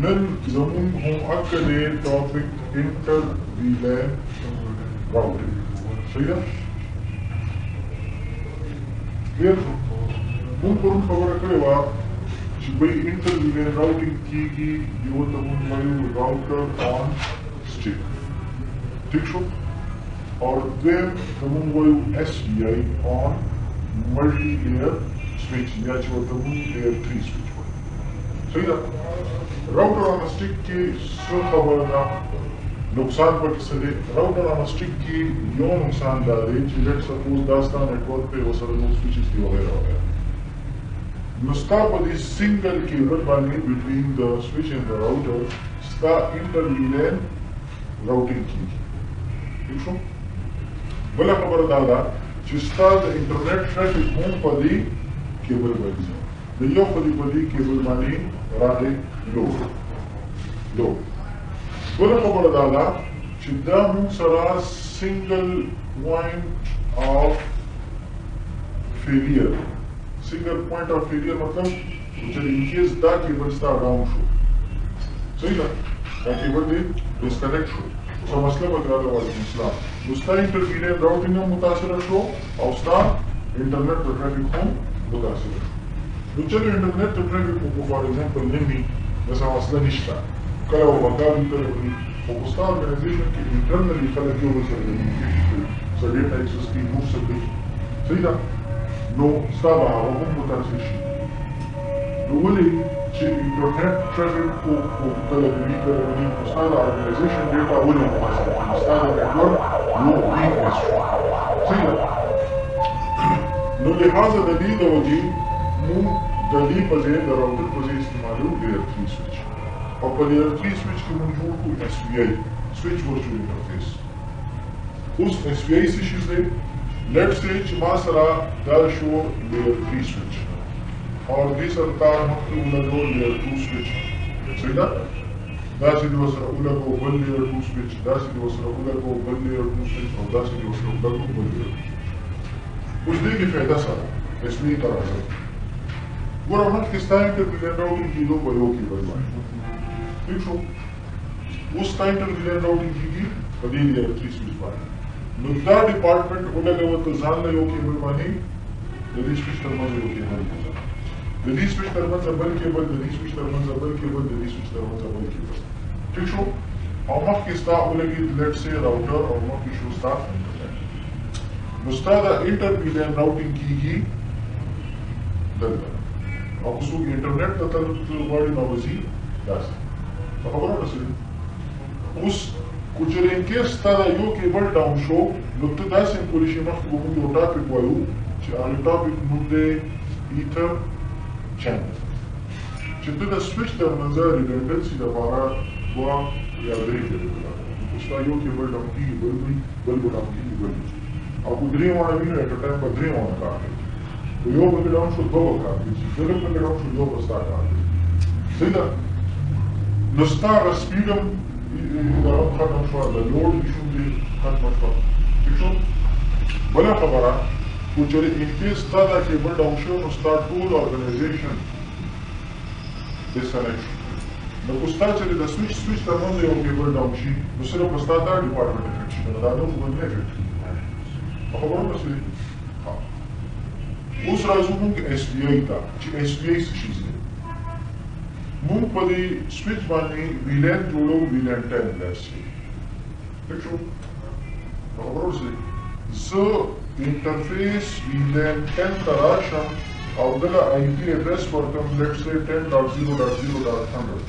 نن زمون هم اکدې ټاپک انټر ویلان راوټینګ صحیح ده بیا مونږ پرون خبره کړې وه چې بای انټر ویلان راوټینګ کېږي یو ته مونږ وایو راوټر آن سټیک ٹھیک شو اور دویم ته مونږ وایو ایس بی آی آن ملټي لیئر سویچ یا چې ورته مونږ لیئر 3 سویچ وایو صحیح ده راوټر آن سټیک کې څه خبره ده نقصان پکې څه دی راوټر آن سټیک کې یو نقصان دا دی چې لیټ سپوز دا ستا نیټورک پې ورسره نو سویچز دي وغیره وغیره نو ستا په دې سنګل کیبل باندې بټوین د سویچ اینډ د راوټر ستا انټر ویلان راوټینګ کېږي ٹھیک شو بله خبره دا ده چې ستا د انټرنیټ ټرافیک هم په دې کیبل باندې د یو په دې کیبل باندې راغی لو بله خبره دا ده چې دا موږ سره سنګل پوینټ آف فیلیر سنگل پوائنٹ آف فیلیر مطلب چې ان کیس دا کیبل ستا ډاون شو صحیح ده دا کیبل دی ډسکنیکټ شو څه مسله به راغله وعلیکم السلام نو ستا انټر ویلان راوټینګ هم متاثره شو او ستا انټرنیټ ټرافیک هم متاثره شو نو چلو انټرنیټ ټرافیک مو فار ایگزامپل نه وي داسې مسله نشته کله به بقا وي کله به وي خو په ستا ارګنایزیشن کې انټرنلي خلک یو بل سره کمیونیکیشن کوي څه ډېټا ایکسس کوي نور څه کوي صحیح ده نو ستا به هغه هم متاثر شي نو ولې چې انټرنیټ ټرافیک کو کله وي کله وي ستا د ارګنایزیشن ډېټا ولې متاثر کېږي ستا د نیټورک یو ویکنس شو صحیح ده نو لہذا د دې د وجې موږ د دې په ځای د راوټر په ځای استعمالوو لیئر 3 سویچ او په لیئر 3 سویچ کې موږ جوړ کړو ایس بی آی سویچ ورچوال انټرفیس اوس ایس بی آی څه شی دی لیټ سے چې ما سره دا شو لیئر 3 سویچ اور دې سره تار مخکې ولګو لیئر 2 سویچ صحیح ده داسې دې ورسره ولګو بل لیئر 2 سویچ داسې دې ورسره ولګو بل لیئر 2 سویچ او داسې دې ورسره ولګو بل لیئر اوس دې کې فایده څه ده ایس بی آی ته راځو ګوره مخکې ستا انټر ویلان راوټینګ کېدو په یو کیبل باندې ٹھیک شو اوس ستا انټر ویلان راوټینګ کېږي په دې لیئر 3 سویچ باندې نو دا ډپارټمنټ ولګوه ته ځان له یو کیبل باندې د دې سویچ ترمنځ یو کیبل د دې سویچ ترمنځ بل کیبل د دې سویچ ترمنځ بل کیبل د دې سویچ ترمنځ بل کیبل ٹھیک شو او مخکې ستا ولګېد لیټ سي راوټر او مخکې شو ستا انټرنیټ نو ستا د انټر ویلان راوټینګ کېږي دلته او که څوک انټرنیټ ته تلل غواړي نو به ځي داسې خبره رسېږي اوس کو چېرې انکیس ستا دا یو کیبل ډاون شو نو ته داسې کولی شي مخکې به موږ یو ټاپک وایو چې هغه ټاپک نوم دی ایتر چینل چې ته د سویچ ترمنځ ریډنډنسي دپاره دوه یا درې کیبل خو ستا یو کیبل ډاون کېږي بل وي بل به ډاون کېږي بل وي او که درې واړه وي نو ایټ ټایم به درې واړه کار کوي که یو پکې ډاون شو دوه به کار کوي چې بل پکې ډاون شو یو به ستا کار کوي صحیح ده نو ستا هغه سپیډ هم ختم شو د لوډ ایشو دې ختمه شوه ٹھیک شو بله خبره خو چېرې انکیس ستا دا کیبل ډاون شو نو ستا ټول ارګنایزیشن ډسکنیکټ شو نو که ستا چېرې د سویچ ترمنځ یو کیبل ډاون شي نو صرف به ستا دا ډپارټمنټ افیکټ شي کنه دا نور خو به نه افیکټ کېږي په خبرو رسېږي اوس راځو موږ ایس بی آی ته چې ایس بی آی څه شی دی موږ په دې سویچ باندې ویلان جوړو ویلان 10 داسې ٹھیک شو په خبرو رسېږي زه انټرفیس ویلان 10 ته راشم او دله آی پي اډرس ورکړم لیټ سي 10.0.0.100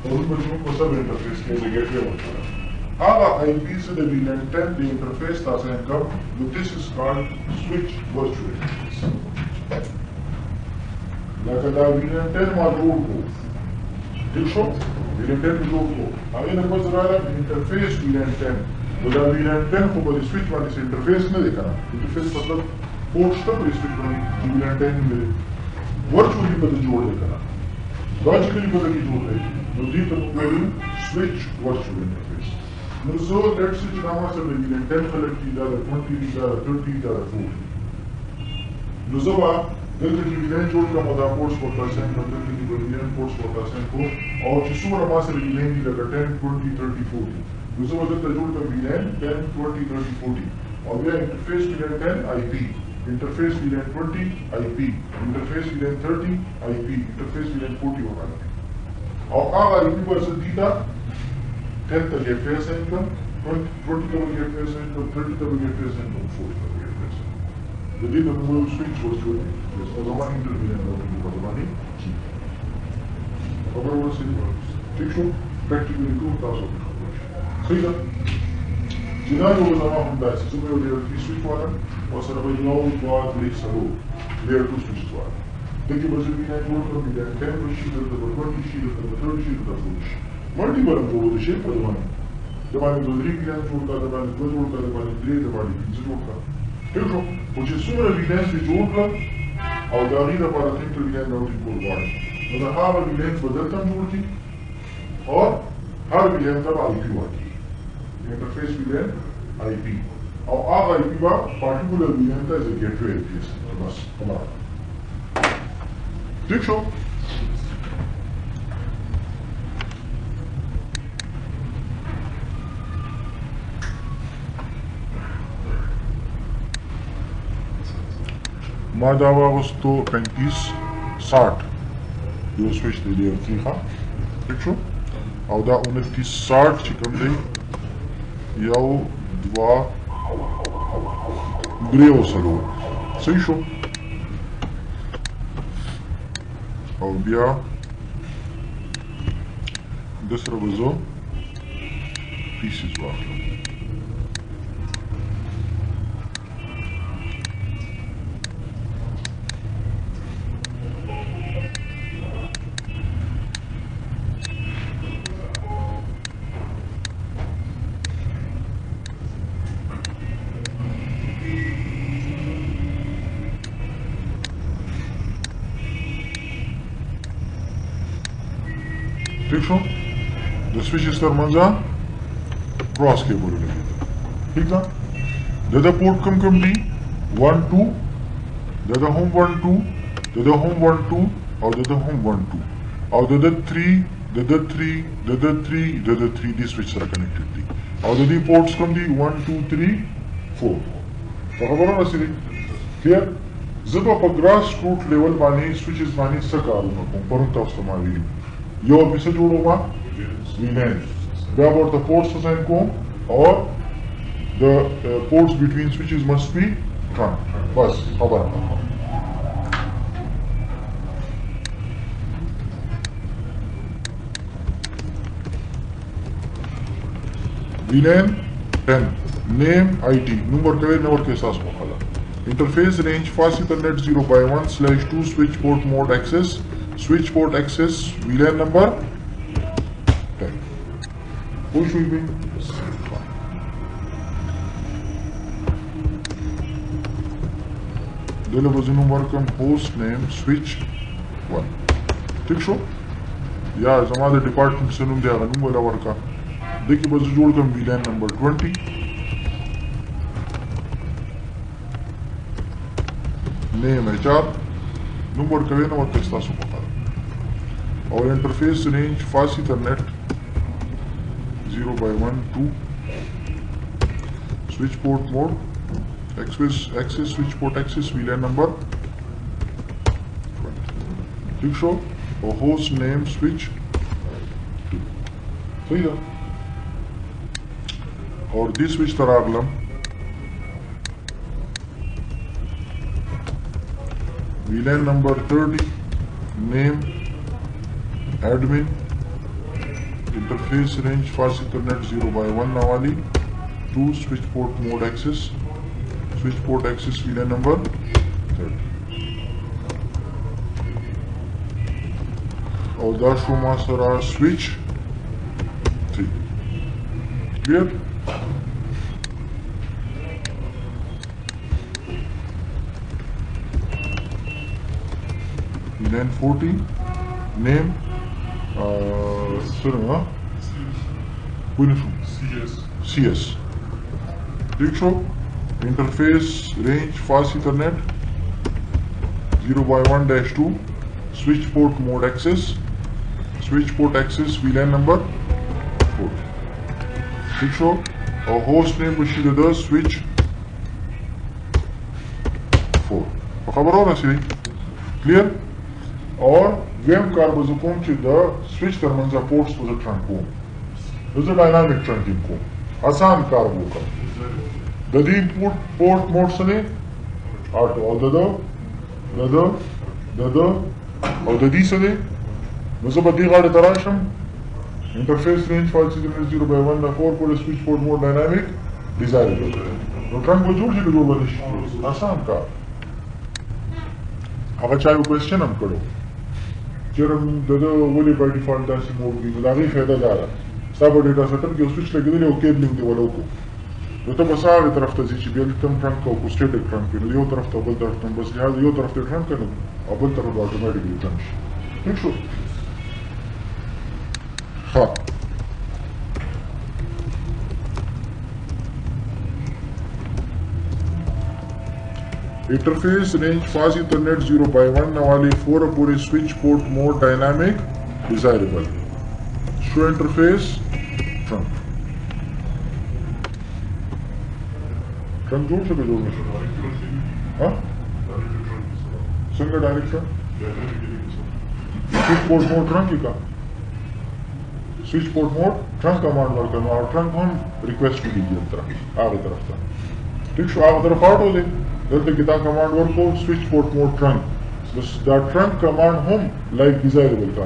پرون به موږ په سب انټرفیس کې د ګیټ وی ورکړم هغه آی پي زه د ویلان 10 د انټرفیس ته اساین کوم نو دس از کالډ سویچ ورچوال انټرفیس لکه دا ویلان 10 ما جوړ کړو ٹھیک شو ویلان 10 جوړ کړو هغې نه پس راغله انټرفیس ویلان 10 نو دا ویلان 10 خو په دې سویچ باندې انټرفیس نه دی که نه انټرفیس مطلب پورټ شته په دې سویچ باندې چې ویلان 10 نه دی ورچوالي به دې جوړ دی که نه لاجیکلي به دې جوړ دی نو دې ته موږ وایو سویچ ورچوال انټرفیس نو زه لیټ سي چې دا ما سره د ویلان 10 خلک دي دا د 20 دي دا د 30 دا د 40 نو زه به دلته کې ویلین جوړ کړم او دا پورټس ورته اساین کړم دلته کې به ویلین پورټس ورته اساین کړو او چې څومره ما سره ویلین دي لکه 10 20 30 40 نو زه به دلته جوړ کړم ویلین 10 20 30 40 او بیا انټرفیس ویلین 10 IP انټرفیس ویلین 20 IP انټرفیس ویلین 30 IP انټرفیس ویلین 40 وغیرہ او هغه IP به زه دي ته 10 ته یې فیس اساین کړم 20 ته یې فیس اساین کړم 30 ته یې فیس اساین کړم 40 ته یې فیس the data will switch was to this was the one intervenient of the money. However, was in fiction, practically 2,000. So, Jinano was around that. So, we were three switch one, was a very low bar, breaks a low. There are two switches one. Then it was a V9 worker, we had 10 sheet, there were 20 sheet, there were 30 sheet, there were 40 sheet. Multiple of the shape of the money. The money was 3 V9 worker, the money was 12 worker, the money 3, the money 3 worker. Hiểu không? Một chiếc xung là evidence thì chú là ở đó đi là vào là thêm evidence nào thì của gọi nó là hai evidence và rất tâm chú thì or hai evidence là IP gọi interface evidence IP और आप IP बा particular evidence is a gateway APS बस हमारा ठीक हो ما دا واغستو 35-60 یو سویچ دی لیئر 3 ښه ٹھیک شو او دا 29-60 چې کوم دی یو 2 3 او څلور صحیح شو او بیا د سره به زه پیسز واخلم ٹھیک شو د سویچز ترمنځ کراس کیبل لګیږي ٹھیک ده د پورټ کم دی 1 2 د هوم 1 2 د هوم 1 2 او د هوم 1 2 او د 3 د 3 د 3 د 3 دی سویچ سره کنیکټډ دي او د دې پورټس کم دی 1 2 3 4 په خبره رسېږي کلیئر زه په ګراس روټ لیول باندې سویچز باندې څه کارونه کوم پرون تاسو ته ما ویلي یو پیسه جوړوما ویلین بیا ورته پورټس اساین کوم or the ports between switches must be trunk بس خبره VLAN 10 name IT number کوي نو ورته احساس وکړه interface range fast ethernet 0x1/2 switch port mode access switch port access VLAN number 10 who should be then was the number come host name switch 1 ठीक शो या हमारे डिपार्टमेंट से नंबर दिया नंबर ला वर्का देखिए बस जोड़ कम VLAN number 20 name HR number कवे ना वर्क इस्ता सुपा और interface range fast Ethernet 0x1/2 switch port mode access switch port access VLAN number 20 ठीक शो और host name switch 2 सही है और this switch तरागलम VLAN number 30 name admin interface range fast ethernet 0x1 nawali 2 switch port mode access switch port access VLAN number 30 और दा शुमा सरा switch 3 clear VLAN 40 name CS ठीक show interface range fast ethernet 0/1 dash 2 switch port mode access, switch port access VLAN number 4 ठीक शो और host name बशी दे switch 4 खबर हो ना सी clear और वेम कार बजुकों ची the switch terminals ports to the trunk home this is a dynamic trunking को आसान कार वो का ददी port mode सने आठ और ददो और ददी सने मतलब बदी गाड़े तराशम interface range file system 0/1 the 4 port switch port mode dynamic desirable तो trunk वो जोड़ जी जो बनिश आसान कार अगर चाहे वो क्वेश्चन हम करो जरम ददो वोले by default दासी मोड भी लागी फायदा जा रहा सब डेटा सेटअप के स्विच लगे दिले ओके लिंक दे वालों को तो तब सारे तरफ तक जी बिल तम ट्रंक को स्टैटिक ट्रंक पे यो तरफ तो बल तरफ तम बस लिहाज यो तरफ ते ट्रंक करना और बल तरफ ऑटोमेटिकली ट्रंक ठीक शो हाँ इंटरफेस रेंज फास्ट इंटरनेट 0/1 वाले 4 पूरे switch port mode dynamic desirable show interface trunk trunk जोड़ सके जोड़ने से हाँ single direction switch port mode trunk ही का switch port mode trunk command work करना और ट्रंक हम रिक्वेस्ट की दीजिए तरफ आगे तरफ था ठीक शो आगे तरफ आउट हो ले दलते किता कमांड वर्क को स्विच पोर्ट मोड ट्रंक बस द ट्रंक कमांड हम लाइक डिजायरेबल का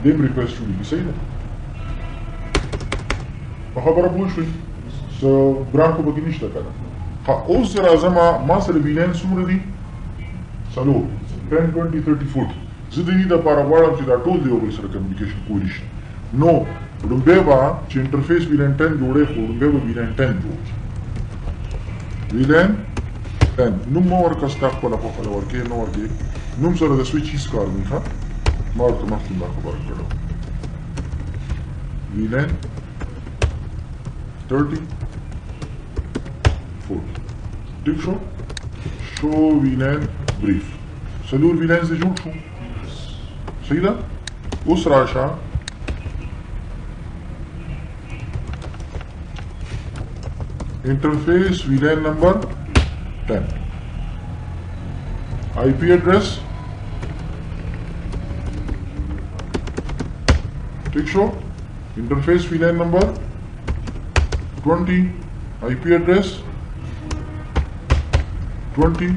देम रिक्वेस्ट की सही ना खबर पूछ हुई सो ब्रांड को बगी निश्चित करना हाँ उस जरा जमा मास्टर विलेन सूर दी चलो 10 20 30 फुट जिंदगी दा पारा वाला चिदा टूल दियो कोई सर कम्युनिकेशन कोलिशन नो रुम्बेबा ची इंटरफेस विलेन 10 जोड़े को रुम्बेबा विलेन 10 जोड़ विलेन 10 नुम और कस्टाक पला पला वर्के नो वर्के नुम सर द स्विच इस कार में था मार तो मफ्तून दा खबर करो विलेन 30 4 ठीक शो शो VLAN brief सलूर VLAN से जुड़ शो सही था उस राशा interface VLAN number 10 IP address ठीक show interface VLAN number 20 IP address 20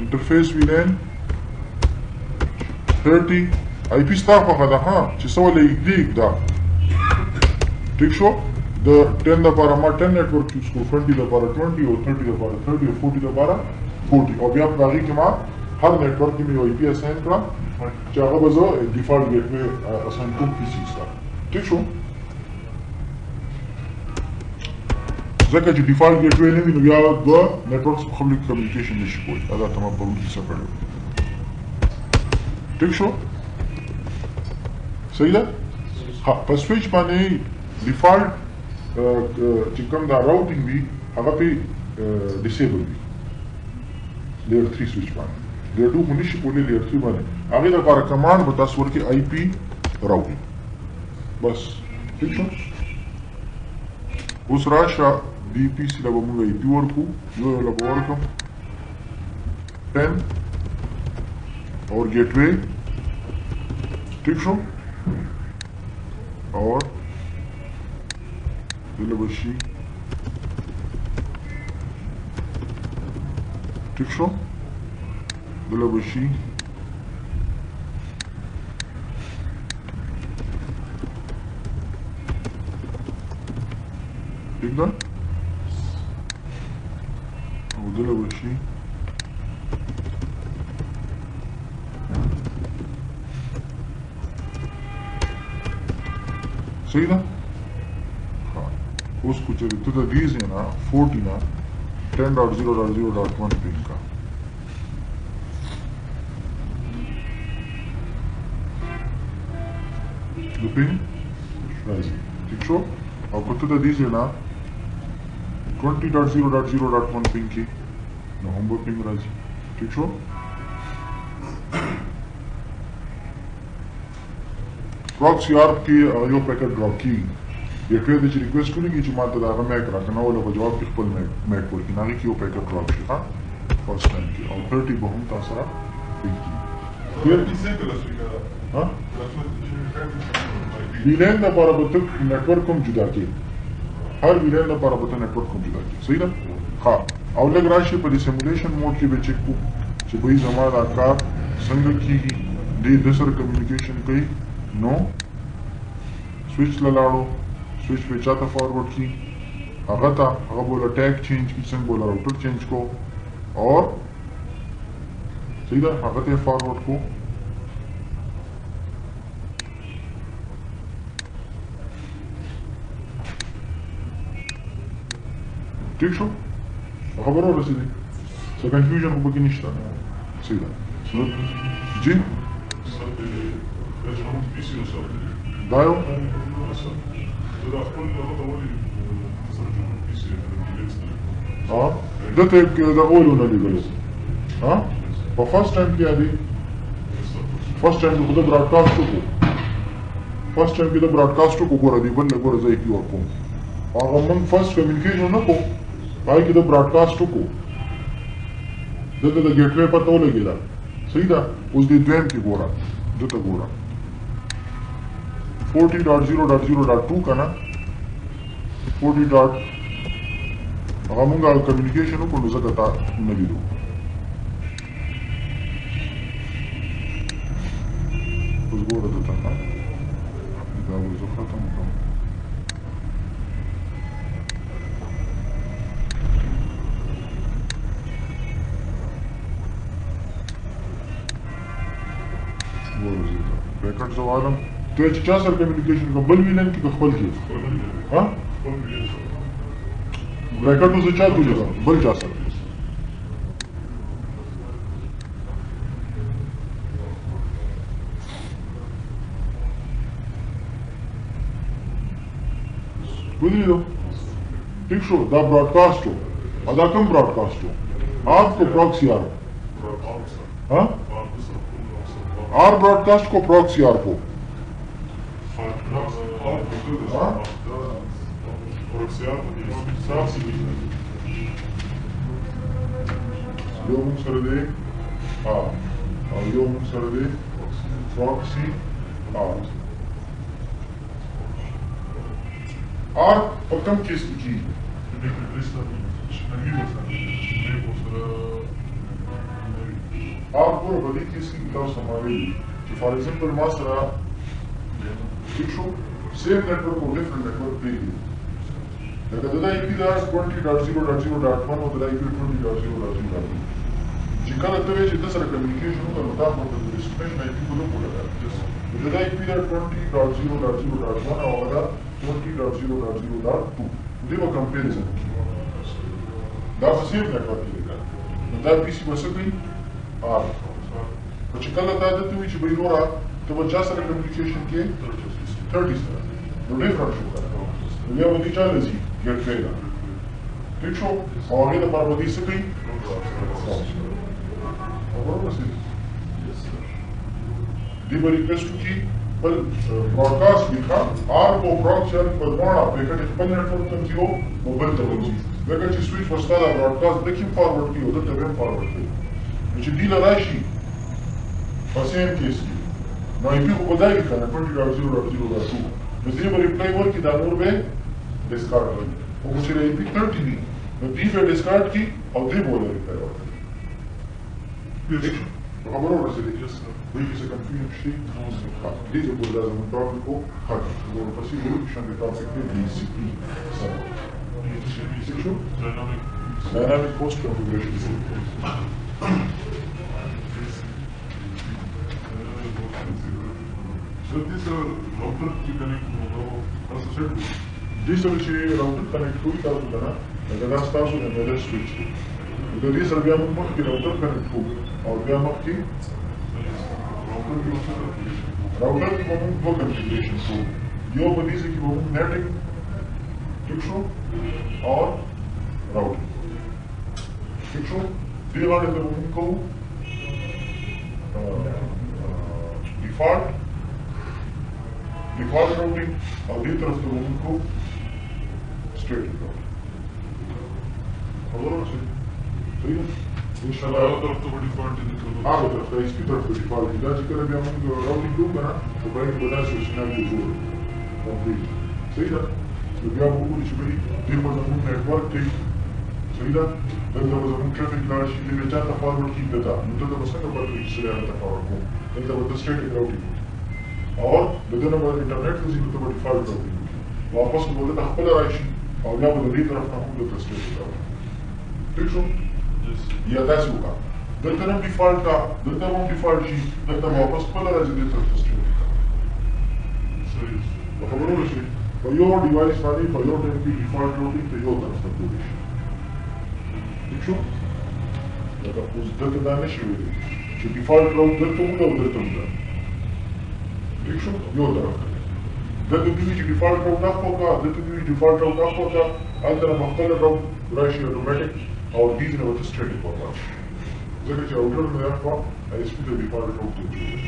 interface VLAN 30 IP staff هذا ها شو سوى لي يديك ده ठीक शो the 10 दा पारा मा 10 नेटवर्क यूज को 20 दा पारा 20 और 30 दा पारा 30 और 40 दा पारा 40 और बिया बाकी के मा हर नेटवर्क में IP असाइन करा चाहे बजो डिफॉल्ट गेटवे असाइन को पीसी सा ठीक शो ذكر الديفولت جيت واي اللي بيقعد جوه نتوركس بابليك كوميونيكيشن مش كويس هذا تمام بقول سفر ठीक शो सही है हाँ पर स्विच माने डिफॉल्ट चिकन दा राउटिंग भी अगर पे डिसेबल भी लेयर 3 स्विच माने लेयर 2 मुनिश बोले लेयर 3 माने आगे दा पारा कमांड बता स्वर के आईपी राउटिंग बस ठीक शो उस राशा DPC लगा मुझे IP वर्कू यो लगा वर्कम 10 और गेटवे ठीक शो और दिलबशी ठीक शो दिलबशी ठीक ना दिलबशी सही ना हाँ उसको चलिए तो दीज है ना 40 ना 10.0.0.1 पिन का पिन ठीक शो और कुछ तो दीज है ना 20.0.0.1 पिन की नवंबर पिन राजी ठीक शो proxy ARP کې یو پیکټ ډراپ کیږي ګیټوی د چې ریکویسټ کوي چې ماته دا میک راکنه ولا په جواب کې خپل میک ورکړي نه کې یو پیکټ ډراپ شي ها فرست ټایم کې او 30 به هم تاسو سره پیږي ها ویلین لپاره به ته نیټورک کوم جدا کې هر ویلین لپاره به ته نیټورک کوم جدا کې صحیح ده ها او لږ راشي په سیمولیشن موډ کې به چک کو چې به زما دا کار څنګه کیږي د سره کمیونیکیشن کوي نو سوئچ لاړو سوئچ पे चाहता फॉरवर्ड की هغه बोला टैग चेंज की څنګه बोला राउटर चेंज को और सीधा هغه ته फॉरवर्ड को ठीक شو خبرو رسیدي څه کنفیوژن په کې نشته सीधा जी دایو دته د اولونه لګلو ها په فرست ټایم کې دی فرست ټایم کې د براډکاسټ کو فرست ټایم کې د براډکاسټ کو ګور دی بل ګور ځای کې ورکوم هغه من فرست کمیونیکیشن نه کو پای کې د براډکاسټ کو دته د ګیټوی پته ولګیدا صحیح ده اوس دې دویم کې ګورا دته ګورا 40.0.0.2 kana 40. هغه مونږه کمیونیکیشن وکړو نو ځکه تا نه لیدو اوس ګوره دته ښه دا به زه ختم کړم ګوره زه پیکټ زه والم تو چې چا سره کمیونیکیشن کوم بل ویلن کې خپل کې ها برکټو زه چا ته بل چا سره बुझलियो ठीक शो दा ब्रॉडकास्ट हो अदा कम ब्रॉडकास्ट हो आपको प्रॉक्सी आर हाँ आर ब्रॉडकास्ट को प्रॉक्सी आर को اليوم سردي اليوم سردي proxy R په کوم کیس کې R پورا په دې کیس کې تاسو سموي چې فار ایگزامپل ما سره ٹھیک شو سیم نیټورک او ډیفرنٹ نیټورک دی لکه دا IP دا 20.0.0.1 او دا IP 20.0.0.2 چې کله ته چې د سره کمیونیکیشن وکړو دا په ډیسټنیشن IP په لور ولاړ دا IP دا 20.0.0.1 او دا 20.0.0.2 دې په کمپیریزن دا په سیم نیټورک کې نو دا PC وسه کوي R په چې کله دا د توې چې به نورا ته به چا سره کمیونیکیشن کې 30 سره نو ډیفرنٹ شو نو بیا به دې چا لځي ګټ پیدا ٹھیک شو او هغې دپاره به دې څه کوي دې به ریکویسټ وکړي بل براډکاسټ لیکه آر کو پروکسي په دواړه پیکټ خپل نیټورک ته ځي او بل ته ځي ځکه چې سویچ ورسته دا براډکاسټ دکې فارورډ کړي او دلته به هم فارورډ کړي نو چې دې له راشي په سیم کیس کې نو IP خو به دا وي که نه 20.0.0.2 نو دې به ریپلای ورکړي دا نور به ډسکارډ کړي خو چې IP 30 وي نو دې به ډسکارډ کړي او دې به ولې ریپلای ورکړي خبرو رسېدې وایي چې څه کنفیوژن شي دې ته به دا زموږ ټاپک و ختم ورپسې ورکشن د ټاپک دی DCP سره ٹھیک شو ډاینامیک پوسټ کنفیګریشن So this router की कनेक्ट होगा प्रोसेसर जिस तरह से राउटर कनेक्ट हुई था तो ना अगर रास्ता से मेरे स्विच तो ये सब हम मत की राउटर कनेक्ट हो और क्या मत की राउटर की हम दो कॉन्फ़िगरेशन हो यो बनी से कि हम नेटिंग ठीक शो और राउटर ठीक शो दिए वाले तो उनको डिफॉल्ट राउटिंग और दी तरफ तो उनको स्ट्रेट राउटिंग खबर से सही है इंशाल्लाह तरफ तो डिफॉल्ट है हाँ तरफ तो इसकी तरफ तो डिफॉल्ट है जैसे कि अभी हम राउटिंग लूप है ना तो पहले बता से सिनेरियो जोड़ कंप्लीट सही है तो क्या वो कुछ भी देखो जब नेटवर्क थे सही है dan da bazan traffic lash اللي جات فورورد كي بدا منتظر بس انا بدي يصير هذا فورورد dan da بدي ستريت راوتنग और بدنا بقى الانترنت لازم تبقى ديفولت راوتنग واپس بولنا خپل راشي او بیا به دې طرف ته هم د ستريت راوتنگ ٹھیک شو یا داسې وکړه دلته هم ډیفالټ کا دلته هم ډیفالټ شي دلته واپس خپل راځي دې طرف ته ستريت صحیح خبرونه شي په یو ډیوایس باندې په یو ټایم کې ډیفالټ راوټینګ ته یو طرف ته کولی شي ٹھیک شو لکه اوس دلته دا نشي ویلی چې ډیفالټ راوټ دلته وکړه او دلته وکړه ٹھیک شو یو طرف ته دلته دوی چې ډیفالټ راوټ اخوا کړه دلته دوی ډیفالټ راوټ اخوا کړه هلته نه به خپله راوټ راشي اټومیټک او دې نه ورته سټریټ ورته راشي ځکه چې راوټر نه اخوا آی اس پي ته ډیفالټ راوټ ته جوړوي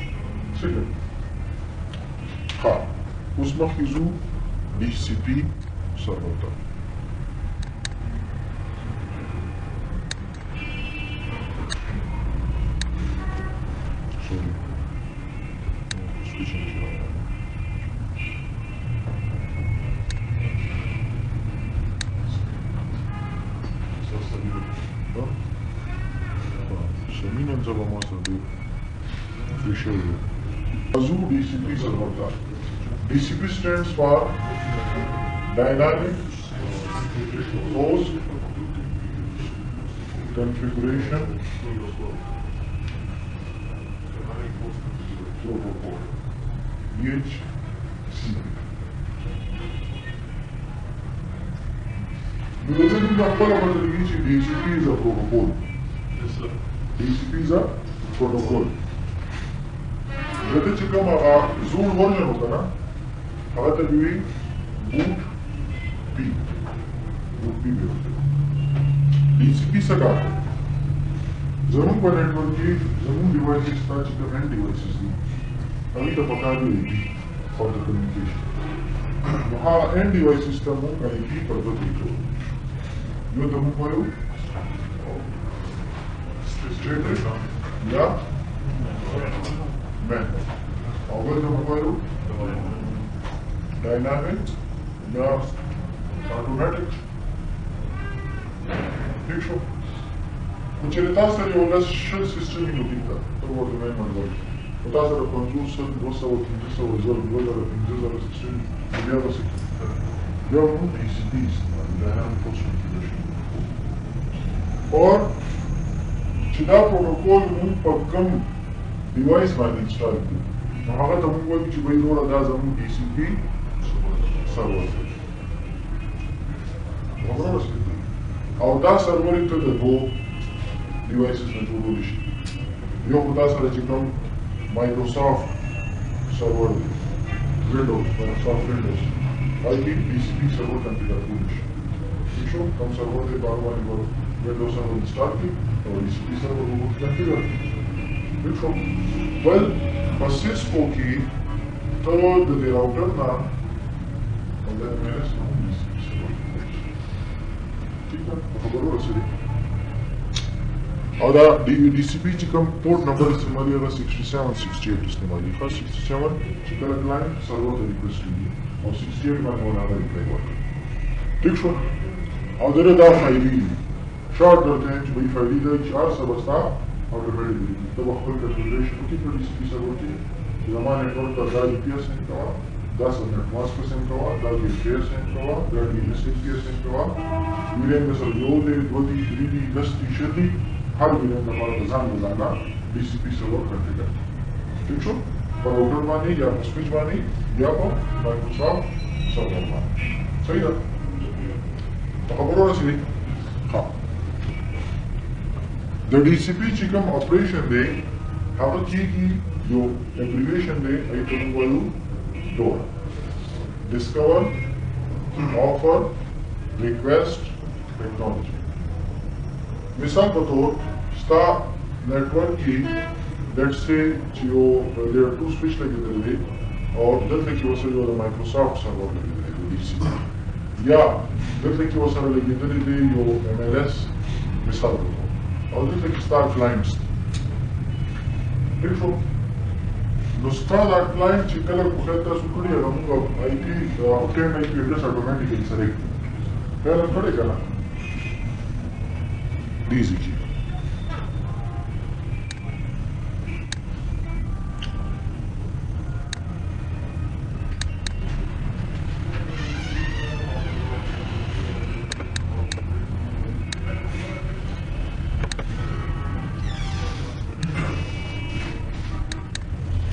څنګه ښه اوس مخکې ځو DCP server ته Minimum of almost a bit official. Azure DCP server tar. DCP stands for Dynamic Host Configuration Protocol. DHCP. DHCP is a protocol. Yes, sir. DCP is a protocol. जैसे चिकम Zoom version होता ना, अगर तो भी boot P भी होते हैं। DCP से क्या है? ज़रूर पर नेटवर्क की ज़रूर डिवाइसेस था चिकम एंड डिवाइसेस दी, अभी तो पता भी है for the communication. वहाँ एंड डिवाइसेस का मुंह कहीं भी पर तो ठीक हो, यो तो मुंह पर हो straight या man अगर जो मोबाइल डायनामिक या ऑटोमेटिक ठीक शो कुछ रितास से जो लस शेल सिस्टम ही होती था तो वो डोमेन मॉडल होता है कंट्रोल से 200 रिजल्ट 2015 सिस्टम दिया बस या वो DCP डायनामिक होस्ट कॉन्फ़िगरेशन और चिदा प्रोटोकॉल मुंह पर कम डिवाइस बांधी इंस्टॉल की वहाँ तो मुंह कोई चीज़ भाई रोड़ा दाज़ हम DCP सर्वर से वहाँ बस और दाज़ सर्वर इतना तो दो डिवाइसेस में जोड़ो लिशी यो खुदा सारे चिकम माइक्रोसॉफ्ट सर्वर Microsoft Windows आई DCP सर्वर कॉन्फ़िगर कर लिशी इशू कम सर्वर के बारे में Windows सर्वर इंस्टॉल की और DCP सर्वर को configure Because, well, for Cisco key, third the router now, and then minus और DCP चिकम पोर्ट नंबर इस्तेमाल होगा 67 68 इस्तेमाल होगा 67 चिकन क्लाइंट सर्वर का रिक्वेस्ट लीजिए और 68 का होना है रिप्लाई वाला ठीक शो और इधर दा फाइली शॉर्ट करते हैं जो भाई फाइली का 4 सबस्ता automatically तो वक्त पर configuration की तो DCP सर्वर की ज़माने नेटवर्क का 10 GPS सेंड करा 10 नेट मास्क सेंड करा 10 GPS सेंड करा 10 DNS सेंड करा वीरेन में सब जो दे 2 3 10 शर्ती हर वीरेन का हमारा बजान बजाना DCP सर्वर कॉन्फ़िगर ठीक शो पर राउटर वानी या स्विच वानी या पर Microsoft सर्वर वानी सही है तो खबरों से हाँ The DCP चिकम ऑपरेशन दे हर चीज़ की जो एप्लीकेशन दे आई तो बोलूँ दो डिस्कवर ऑफर रिक्वेस्ट टेक्नोलॉजी मिसाल के तौर स्टार नेटवर्क की لیټس سے چې یو لیئر 2 سویچ لګېدلی دی او دلته کې ورسره یو د مایکروسافټ سرور لګېدلی دی ډي سي پي یا دلته کې ورسره لګېدلی دی یو MLS مثال په توګه او دلته کې ستا کلاینټس دي ٹھیک شو نو ستا دا کلاینټ چې کله کوښښ تاسو کړی هغه موږ آی پي اوپټین آی پي اډرس اټومیټیکلی سلیکټ خیال هم کړی که نه ډیزي کې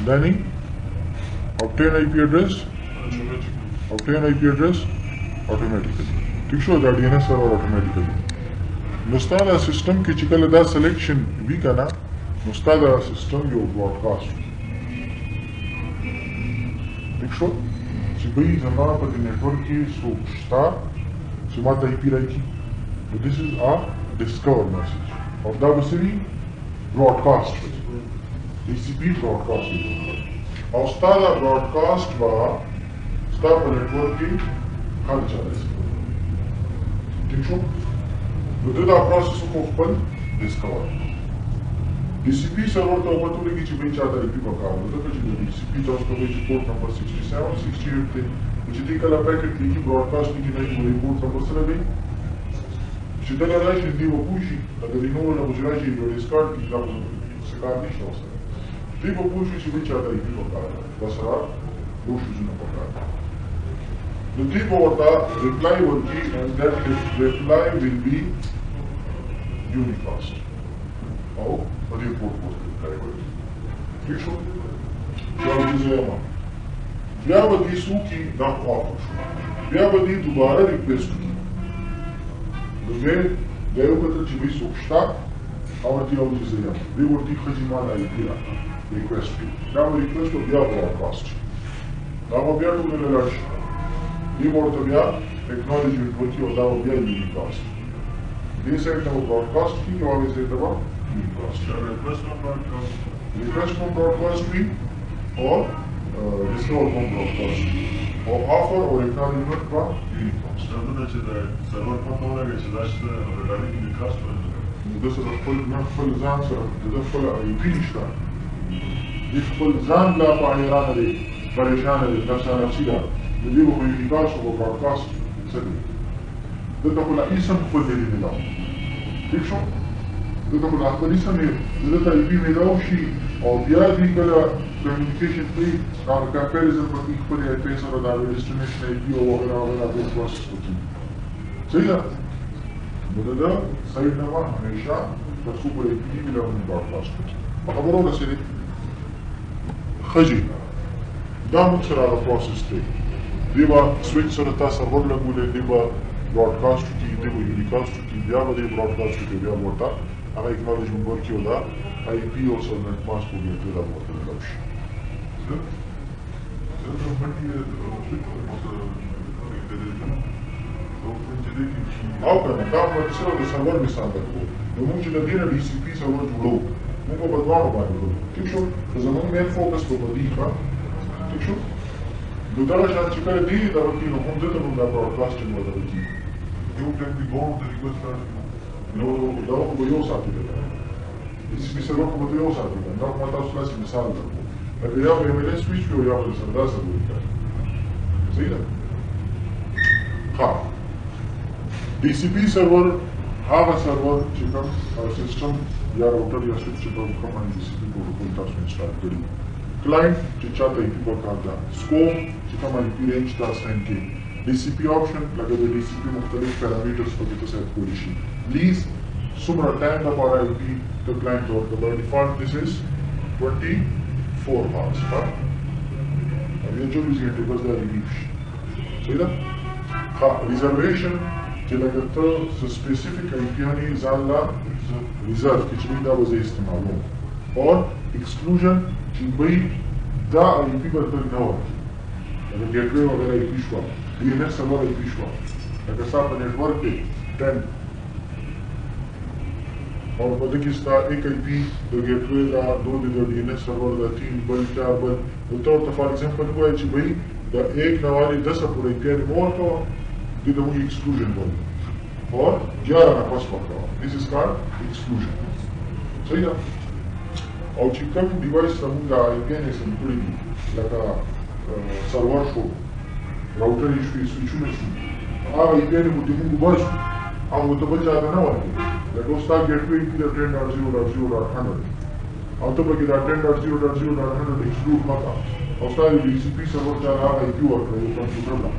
Then obtain IP address automatically. ٹھیک شو دا DNS server automatically. نو ستا دا سسٹم کې چې کله دا سلیکشن وي که نه نو ستا دا سسٹم یو براډکاسټ ٹھیک شو چې بهی زما په دې نیټورک کې څوک شته چې ما ته IP راکړي نو this is a discover message او دا به څه وي براډکاسټ TCP broadcast او ستا دا براډکاسټ به ستا په نیټورک کې هر چا رسي ٹھیک شو نو ته دا پروسس وکړو خپل ډسکور TCP سرور ته پته ولګي چې بهی چاته IP پکار نو ځکه چې د TCP تاسو ته وایي چې پورټ نمبر 67 68 دی چې دې کله پیکټ لیکي براډکاسټ لیکي نه وي پورټ نمبر سره دی چې دغه راشي دی وپوشي لکه د نورو نه راشي یو ډیسکارډ کې دا څه کار نشته اوسه دی وپوشي چې بهی چاته IP پکار دا سره دوه شیزونه پکار نو دی به ورته ریپلای ورکړي and that reply will be unicast او په دې پورټ ریپلای ورکړي ٹھیک شو جواب دې زما بیا به دې څوکي دا خواته شو بیا به دې دوباره ریکویسټ وکړي نو بیا یو کتل چې بهی څوک شته او ورته یو چې زه یم دی ورته ښځې ما د IP ریکویسټ کړي دا به ریکویسټ بیا براډکاسټ دا به بیا ټولې لاړ شي دی ورته بیا اکنالجمنټ ورکړي او دا به بیا یونیکاسټ دې سایډ ته به براډکاسټ کړي او هغې سایډ ته به یونیکاسټ ریکویسټ هم براډکاسټ وي او ډسکور هم براډکاسټ وي او آفر او اکنالجمنټ به یونیکاسټ دلته چې د سرور پته ولګي چې دا شته نو د ډالۍ یونیکاسټ ولګي نو ده سره خپل ځان سره د ده خپله IP نشته دې خپل ځان لا په حیرانه دی پریشانه دی نفسه نفسي ده د دې به خو یونیکاسټ او براډکاسټ څه دی دلته خو لا اسم خپل دی میلاو ٹھیک شو دلته خو لا خپل اسم یې دلته IP میلاو شي او بیا دې کله کمیونیکیشن کوي هغه کمپیریزن به کوي خپل IP سره د هغې ډیسټینیشن IP او وغیره وغیره ټول پروسس وکړي صحیح ده نو د ده سایډ نه به همیشه تر څو پورې IP میلاو نه براډکاسټ کړي په خبرو رسېدې ښه دا موږ سره هغه پروسس دی دی به سویچ سره تا سرور لګولی دی به براډکاسټ وکړي دی به یونیکاسټ وکړي بیا به دی براډکاسټ وکړي بیا به ورته هغه اکنالجمنټ ورکړي او دا IP او سبنیټ ماسک وګوري دا به ورته میلاو شي او که نه دا به صرف د سرور مثال درکړو نو موږ چې د دې نه TCP سرور جوړوو موږ به په دواړو باندې وکړو ټیک شو که زموږ مین فوکس به په دې ښه ٹھیک شو نو دغه شان چې کله دې دغه کړي نو هم دلته موږ دا براډکاسټینګ ورته کېږي یو ټایم دی ګورو د ریکویسټ نو دغه خو به یو ساعت وکړي TCP سرور خو به یو ساعت وکړي دا ما تاسو داسې مثال درکړو لکه یا به MLS سویچ وي او یا به سره داسې وکړي صحیح ده ښه TCP سرور هغه سرور چې کوم سیسټم یا راوټر یا سویچ چې په کوم باندې TCP پروتوکول تاسو انسټال کړي کلاینټ چې چاته IP پکار ده سکوپ چې کوم IP رینج تاسو ساين کې DCP آپشن لکه د DCP مختلف پیرامیټرز په کې تاسو کولی شي لیز څومره ټایم لپاره IP د کلاینټ ورته بای ډیفالت this is 24 hours ها یا 24 غنټې بس دا ریلیف شي صحیح ده ها ریزرویشن چې لکه ته سپیسیفیک IP یعنی ځان لا ریزرو کې چې دا به زه استعمالوم او ایکسکلوژن چې بهی دا IP به ته نه ورکړي لکه ګیټوې وغیره IP شوه DNS سرور IP شوه لکه ستا په نیټورک کې 10 और पता कि इसका एक आईपी द गेटवे दा दो द डीएनएस सर्वर दा 3 बल 4 बल तो फॉर एग्जांपल को है भाई द एक नवारी 10 पूरे पेयर मोर तो द मुझे एक्सक्लूजन बोल और 11 ना पास पकड़ा दिस इज कॉल्ड एक्सक्लूजन सही है और चिकन डिवाइस समूंगा IPN is including like a server show router issue switch IPN मुझे बस हम वो तो बच जाता ना वाले that was start gateway to the 10.0.0.100 और तो बल्कि 10.0.0.100 exclude मता और start DCP server चला IP work है वो कंप्यूटर ना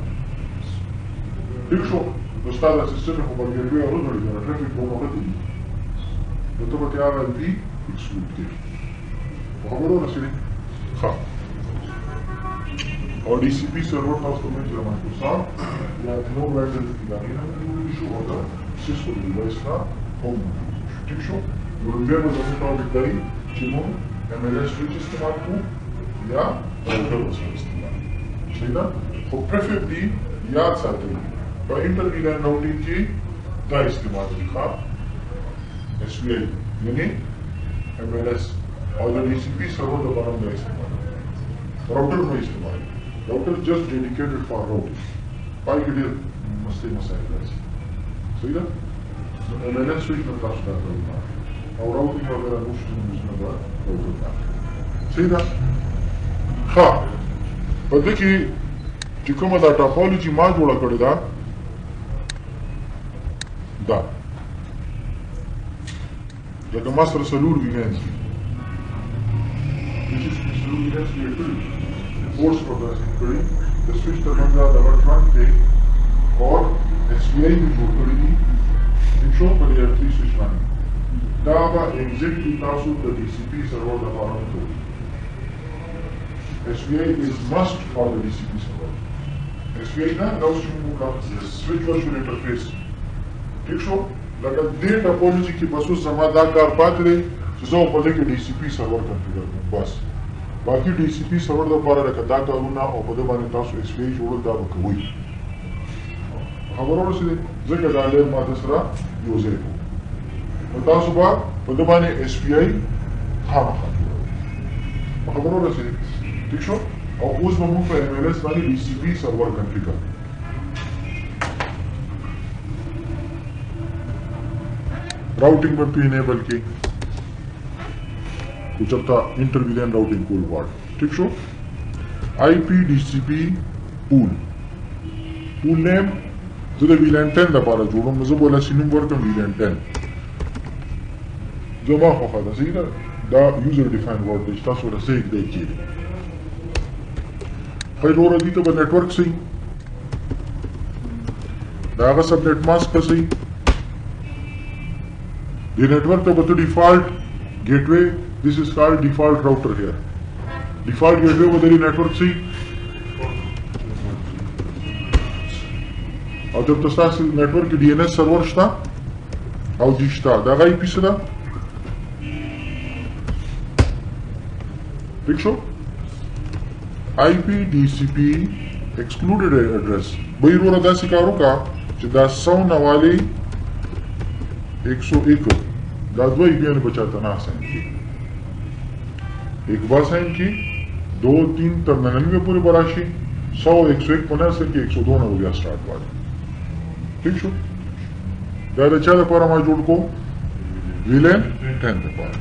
ठीक शो तो start assistant को बल्कि gateway और बड़ी जरा traffic को मत दी तो बल्कि आप IP exclude के खबरों ना सिर्फ हाँ और DCP server का उसको मैं जमा को साथ या no vendor की गाड़ी ना issue होता Cisco device का home ठीक शो रुपये में जमीन का दिखाई चिमो MLS स्विच इस्तेमाल को या राउटर का इस्तेमाल सही ना तो प्रेफरेबली याद साथ ही पर इंटरवीलन राउटिंग की दा इस्तेमाल दिखा SVI यानी MLS और DCP सर्वर दोबारा में इस्तेमाल राउटर में इस्तेमाल router just dedicated for routing पाई के लिए मस्ती मसाइल सही ना MLS switch में कास्ट करता हूँ और राउटिंग वगैरह मुश्किल में राउटर का सही ना हाँ पर देखिए जिको मैं टोपोलॉजी मां जोड़ा करेगा दा जब मास्टर सलूर विलेंस which is सलूर villains we are doing force processing करें the switch तो बंदा डबल ट्रैक पे और SVI भी जोड़ करेगी show for the L3 switch running. Dava exit 2000 the DCP server the following code. SVI is must for the DCP server. SVI na allows you to move up switch virtual interface. ठीक शो लगा दे टोपोलॉजी की बस उस समाधान कार पात रहे जो पहले के DCP सर्वर कॉन्फ़िगर बस बाकी DCP सर्वर द पारा रखता करूना और पदे बाने तासु SVI जोड़ दा बकवई खबरों से जगह डाले मादसरा यूज़र को बता सुबह पदमाने SPI खाना खाते खबरों से ठीक शो और उस ममू पे MLS वाली DCP सर्वर कॉन्फ़िगर राउटिंग पर इनेबल की कुछ अब था इंटरविलियन राउटिंग पूल वर्ड ठीक show IP DCP pool name जो VLAN 10 दा पारा जोड़ो मुझे बोला सिनुम वर्क VLAN 10 जो माँ हो खादा सही ना दा यूजर डिफाइंड वर्ड इस तासो रसे एक देखिए भाई रो रही तो बस नेटवर्क सही दागा सब नेट मास्क का सही ये नेटवर्क तो बतो default gateway this is called default router here default gateway बदली नेटवर्क सही और जब तो साथ नेटवर्क की DNS सर्वर था और जिस्ता दागा IP सदा ठीक show IP DCP excluded address वही रो रहा सिकारो का जिदा 100 नवाले 101 दादवा IP ने बचाता ना साइन की एक बार साइन की 2 3 तक 99 पूरे बराशी 100 101 पना से कि 102 हो गया स्टार्ट वाले ठीक शो दादा चला पारा मा जोड़ को VLAN 10 दा पारा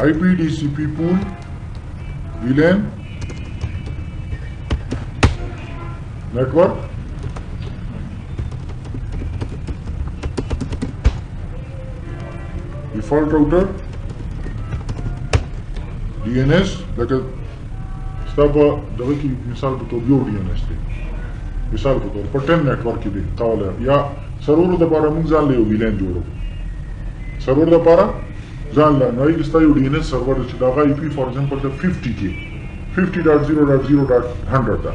IP DCP pool VLAN network default router DNS लगा सब दवा की मिसाल तो यो DNS थे मिसाल के तौर पर 10 नेटवर्क की भी कावला या सर्वर दोबारा मुझ जान ले VLAN जोड़ो सर्वर दोबारा जान ला नई इस्ता यो DNS server Daga IP for example the 50 के 50.0.0.100 था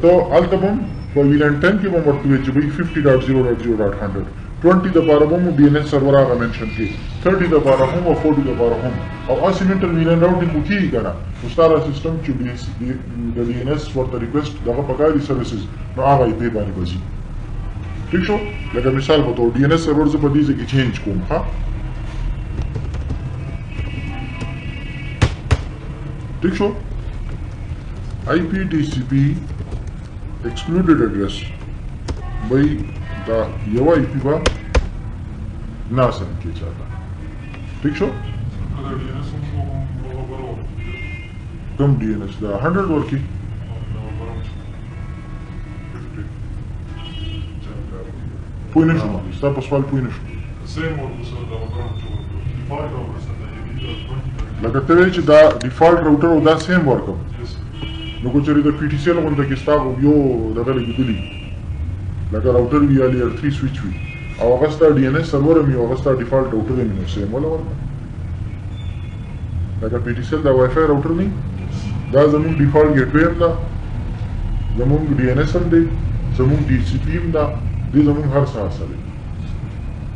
तो अल्तबम for VLAN 10 के ममर तुवे जब 50.0.0.100 20 दोबारा हम DNS सर्वर आगा मेंशन की 30 दोबारा हम और 40 दोबारा हम और असिमेट्रिक VLAN राउटिंग को की करा उस्तारा सिस्टम चु DNS for the request दागा पकाई सर्विसेज नो आगा IP बानी बजी ٹھیک شو لکه مثال په تور DNS سرور زه په دې ځای کې چینج کوم ها ٹھیک شو IP TCP excluded address بھائی دا یو IP با ناسم کې چاته ٹھیک شو کم DNS دا 100 ورکی پوی نشو ما ستا په سوال پوی نشو لکه ته وایې چې دا ډیفالټ راوټر او دا سیم ورکم نو که چېرې د PTCL غونډه کې ستا یو دغه لګېدلي لکه راوټر وي یا لیئر 3 سویچ وي او هغه ستا DNS سرور هم وي او هغه ستا ډیفالټ راوټر هم وي نو سیم وله ورکړه لکه PTCL دا وای فای راوټر نه دا زمونږ ډیفالټ ګیټ وے هم ده زمونږ DNS هم دی زمونږ TCP هم ده دې زمونږ هر څه اصل دی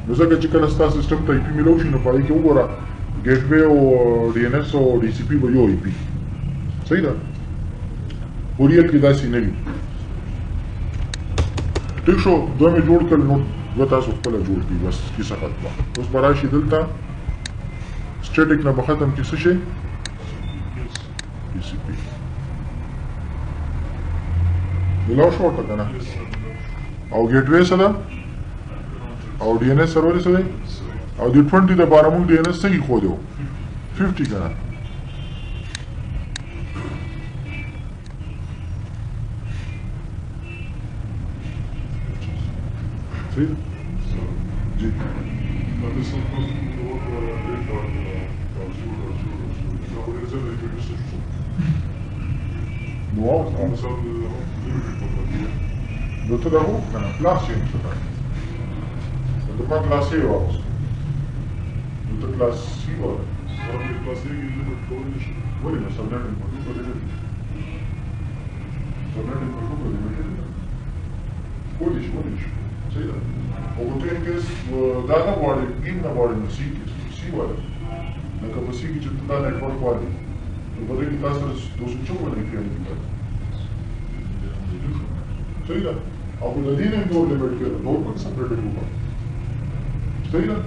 نو ځکه چې کله ستا سیسټم ته IP میلاو شي نو په هغې کې وګوره ګیټ وے او DNS او DCP به یو IP صحیح ده اوریت کې داسې نه وي ټیک شو دوه مې جوړ کړل نو دوه تاسو خپله جوړ کړي بس کیسه ختمه اوس به راشي دلته سټیټک نه به ختم کړي څه شی TCP میلاو شو ورته که نه او ګیټ وے څه ده او DNS سرور څه دی او د 20 دپاره موږ DNS څه ایښودی و 50 که نه صحیح ده جی نو نو ته دا وکړه که نه کلاس چینج کړه نو ما کلاس A واغوسته نو ته کلاس C واغله ولې نو سبنیټینګ په ټوکه دې نه دي سبنیټینګ په ټوکه دې نه دي کولی شي صحیح ده او که ته انکیس دا نه غواړې ګیم نه غواړې نو C کې C واله لکه په C کې چې ته دا نیټورک غواړې نو په دې کې تاسو سره 254 IP صحیح ده او په دې نه نور لیمټ کړو نور په سپریټینګ وکړو صحیح ده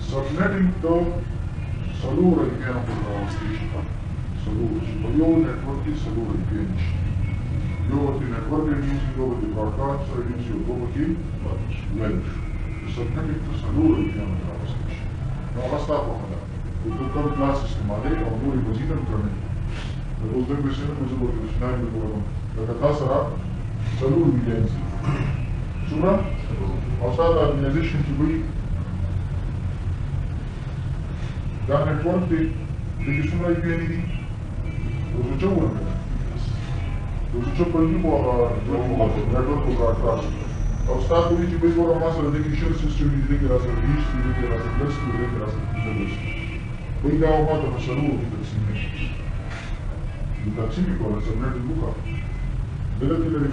سبنیټینګ ته څلور IP په راوستي شي څلور په یو نیټورک کې څلور IP نشي یو ورته نیټورک ریډیوس یو ورته براډکاسټ ریډیوس یو په کې وایي سبنیټینګ ته څلور IP راوستي شي نو هغه ستاسو په خبره ته کوم کلاس استعمالوي او نورې وظیفې هم کوي نو اوس دغه څه نه کوم چې شنایم کوم لکه تاسو سره ضرور ویلینځي څومره او ساده ارګنایزیشن کې وي دا نیټورک دی دغه څومره IP دي اوس څه وایي اوس څه په دې وره نیټورک براډکاسټ او تاسو وایي چې به ګورم ما سره دغه شیر سیستم دې کې راځي هیڅ دې کې راځي بس دې کې راځي وایي دا ما ته مسلو دې تقسیم نشي د تقسیم کوله سبنیټ وکړه دلته لري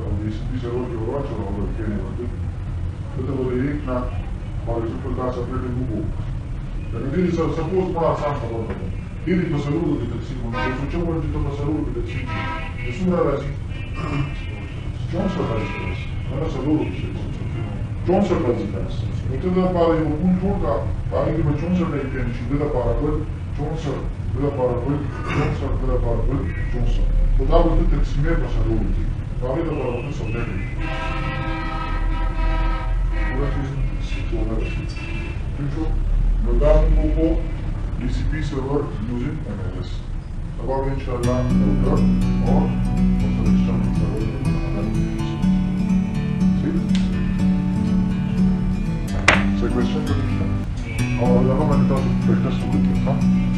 او دې سپیس ورو کې ورچو او کې نه ورته ته به یې نه پاره چې په تاسو سبنیټ وکړو دا دې سره سپوز په اساس خبره ده دې په سلوو کې تقسیم نو چې څو چې په سلوو کې تقسیم دي څومره راځي څومره راځي انا سلوو کې څومره راځي نو ته دا پاره یو پون جوړ کا پاره کې به څومره راځي چې دا پاره بل څومره دا پاره بل څومره دا پاره بل څومره خدا به ته تقسیمې په سلوو کې هغه د پاره سبنیټ نو دا موږ په DCP server using MLS. Above inshallah router or also external server. See? So question or the moment of practice to do it, huh?